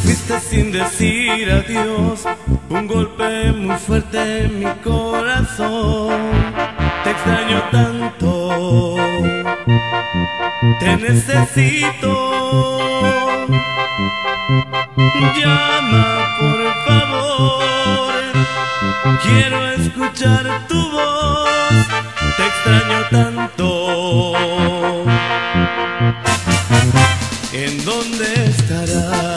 Fuiste sin decir adiós, un golpe muy fuerte en mi corazón. Te extraño tanto, te necesito. Llama por favor, quiero escuchar tu voz. Te extraño tanto. ¿En dónde estarás?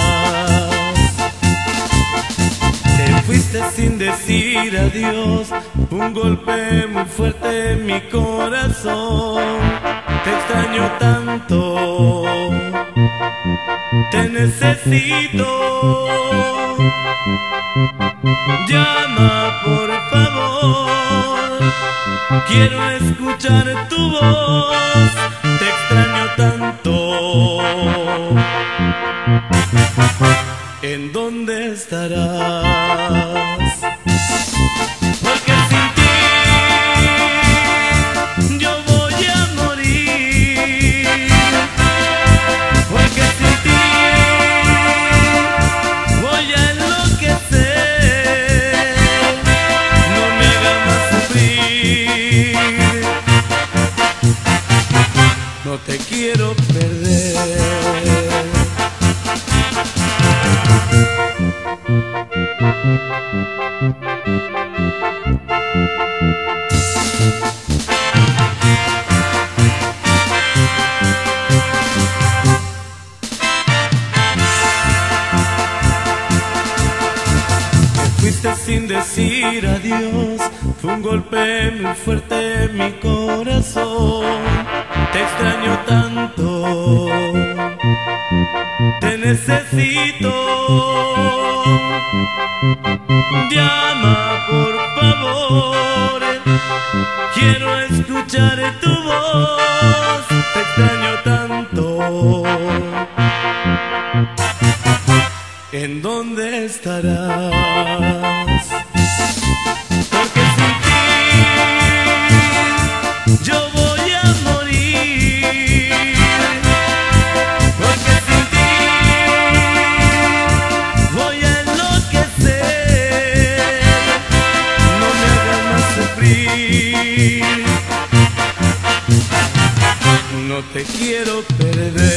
Te fuiste sin decir adiós, un golpe muy fuerte en mi corazón. Te extraño tanto, te necesito. Llama por favor, quiero escuchar tu voz. Te extraño tanto. ¿En dónde estarás? Porque sin ti yo voy a morir. Porque sin ti voy a enloquecer. No me hagas más sufrir. No te quiero perder. Te fuiste sin decir adiós, fue un golpe muy fuerte en mi corazón. Te extraño tanto, te necesito. Llama por favor, quiero escuchar tu voz. Te extraño tanto. ¿En dónde estarás? Porque sin ti yo voy a morir. Porque sin ti voy a enloquecer. No me hagas más sufrir. No te quiero perder.